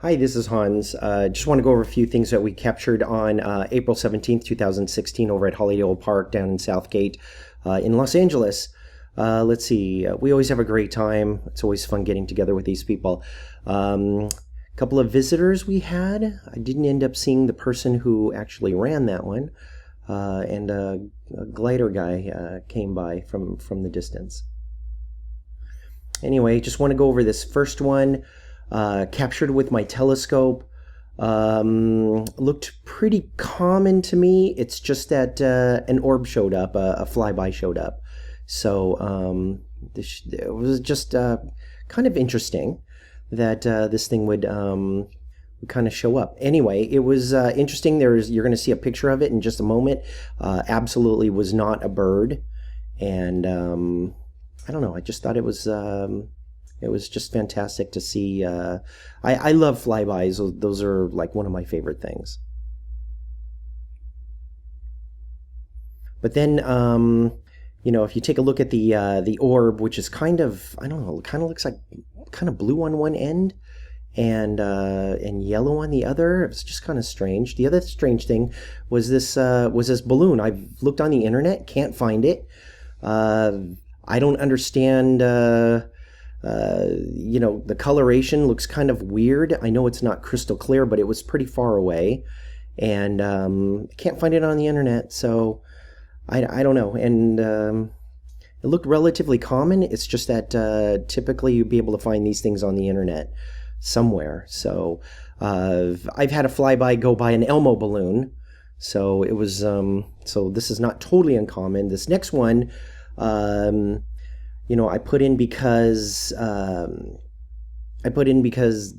Hi, this is Hans. Just want to go over a few things that we captured on April 17th, 2016 over at Hollydale Park down in Southgate in Los Angeles. Let's see. We always have a great time. It's always fun getting together with these people. A couple of visitors we had. I didn't end up seeing the person who actually ran that one. And a glider guy came by from the distance. Anyway, just want to go over this first one. Captured with my telescope. Looked pretty common to me. It's just that an orb showed up, a flyby showed up. So it was just kind of interesting that this thing would kind of show up. Anyway, it was interesting. You're going to see a picture of it in just a moment. Absolutely was not a bird, and I don't know. I just thought it was just fantastic to see. I love flybys. Those are like one of my favorite things. But then, if you take a look at the orb, which is kind of, I don't know, kind of looks like kind of blue on one end and yellow on the other. It's just kind of strange. The other strange thing was this balloon. I've looked on the internet, can't find it. I don't understand. The coloration looks kind of weird. I know it's not crystal clear, but it was pretty far away, and can't find it on the internet. So I don't know. And it looked relatively common. It's just that typically you'd be able to find these things on the internet somewhere. So I've had a flyby go by an Elmo balloon. So it was so this is not totally uncommon. This next one. I put in because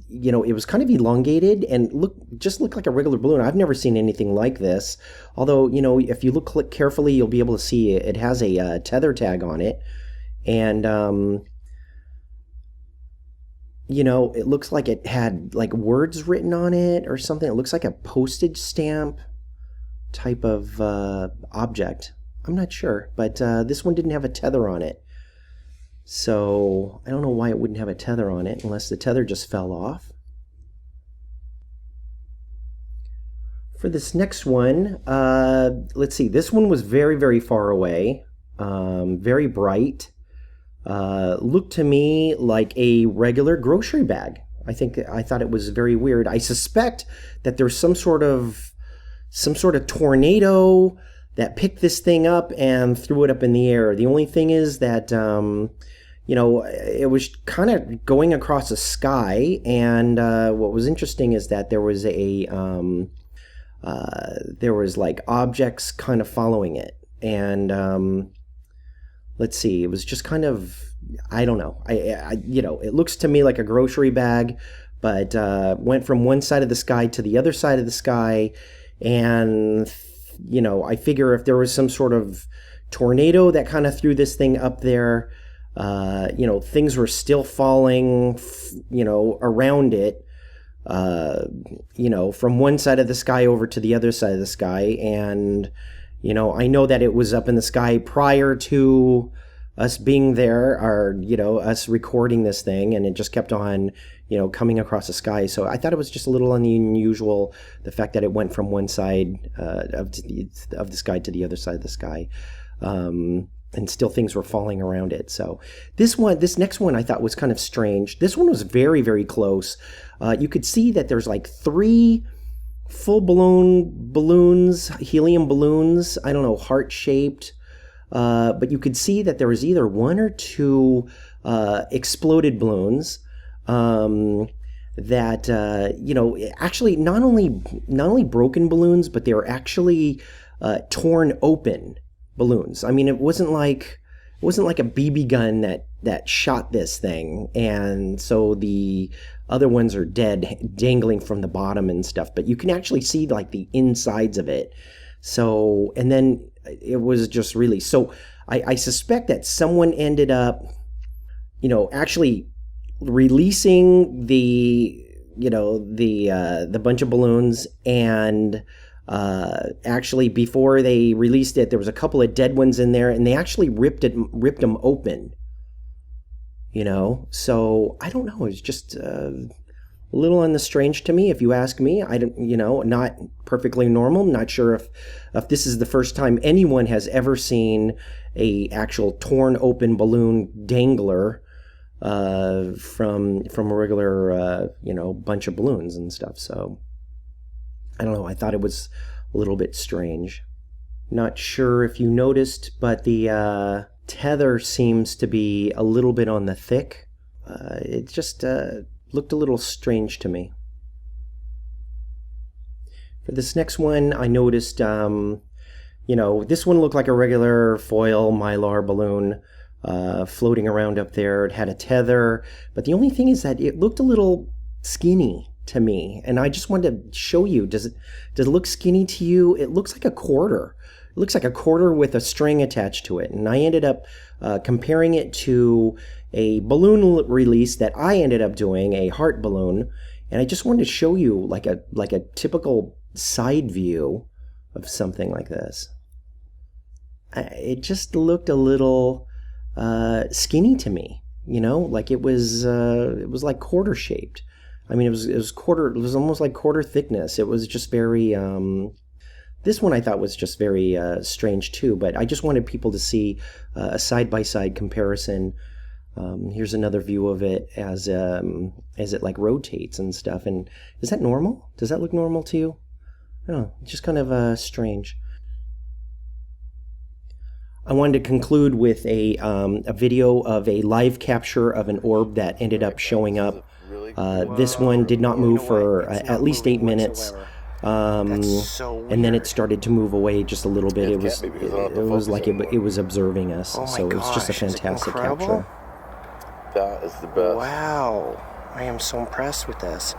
it was kind of elongated and looked like a regular balloon. I've never seen anything like this. Although, if you look carefully, you'll be able to see it has a tether tag on it. And, it looks like it had like words written on it or something. It looks like a postage stamp type of object. I'm not sure, but this one didn't have a tether on it. So I don't know why it wouldn't have a tether on it unless the tether just fell off. For this next one, let's see. This one was very, very far away, very bright. Looked to me like a regular grocery bag. I thought it was very weird. I suspect that there's some sort of tornado that picked this thing up and threw it up in the air. The only thing is that it was kind of going across the sky, and what was interesting is that there was like objects kind of following it, and let's see, it was just kind of, I don't know, it looks to me like a grocery bag, but went from one side of the sky to the other side of the sky, and I figure if there was some sort of tornado that kind of threw this thing up there. Things were still falling, around it, from one side of the sky over to the other side of the sky. And, I know that it was up in the sky prior to us being there or, us recording this thing, and it just kept on, coming across the sky. So I thought it was just a little unusual, the fact that it went from one side of the sky to the other side of the sky. And still things were falling around it. So this next one I thought was kind of strange. This one was very, very close. You could see that there's like 3 full-blown balloons, helium balloons, I don't know, heart-shaped. But you could see that there was either 1 or 2 exploded balloons that, actually not only broken balloons, but they were actually torn open balloons. I mean, it wasn't like a BB gun that shot this thing, and so the other ones are dead, dangling from the bottom and stuff. But you can actually see like the insides of it. So, and then it was just really so. I suspect that someone ended up, actually releasing the bunch of balloons, and actually before they released it, there was a couple of dead ones in there, and they actually ripped them open. So I don't know. It's just a little on the strange to me, if you ask me. I don't, not perfectly normal. Not sure if this is the first time anyone has ever seen a actual torn open balloon dangler from a regular bunch of balloons and stuff. So I don't know. I thought it was a little bit strange. Not sure if you noticed, but the tether seems to be a little bit on the thick. It just looked a little strange to me. For this next one, I noticed, this one looked like a regular foil mylar balloon floating around up there. It had a tether, but the only thing is that it looked a little skinny to me, and I just wanted to show you. Does it look skinny to you? It looks like a quarter. It looks like a quarter with a string attached to it, and I ended up comparing it to a balloon release that I ended up doing, a heart balloon, and I just wanted to show you like a typical side view of something like this. It just looked a little skinny to me, like it was like quarter shaped. I mean, it was almost like quarter thickness. It was just very this one I thought was just very strange too, but I just wanted people to see a side-by-side comparison. Here's another view of it as it like rotates and stuff. And is that normal? Does that look normal to you? I don't know, just kind of strange. I wanted to conclude with a video of a live capture of an orb that ended up showing up. This one did not move for at least 8 minutes. And then it started to move away just a little bit. It was like it was observing us. So it was just a fantastic capture. That is the best. Wow, I am so impressed with this.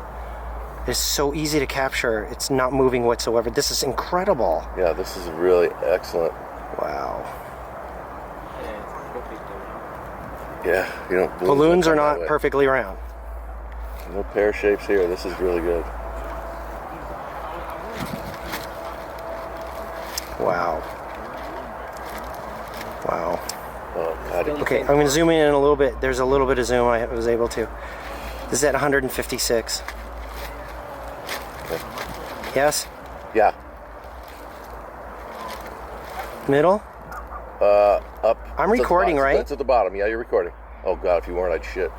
It's so easy to capture. It's not moving whatsoever. This is incredible. Yeah, this is really excellent. Wow. Yeah, balloons are not perfectly round. No pear shapes here. This is really good. Wow. Wow. Oh, God. Okay, I'm going to zoom in a little bit. There's a little bit of zoom I was able to. This is at 156. Okay. Yes? Yeah. Middle? Up. I'm recording, right? It's at the bottom. Yeah, you're recording. Oh, God, if you weren't, I'd shit.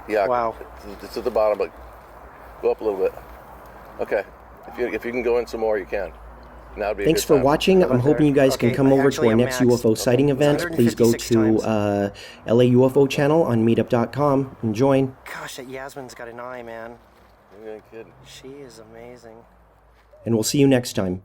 Yeah. Wow. It's at the bottom, but go up a little bit. Okay. If you can go in some more, you can. Thanks for watching. I'm hoping you guys can come over to our next UFO sighting event. Please go to LA UFO channel on meetup.com and join. Gosh, that Yasmin's got an eye, man. You ain't kidding. She is amazing. And we'll see you next time.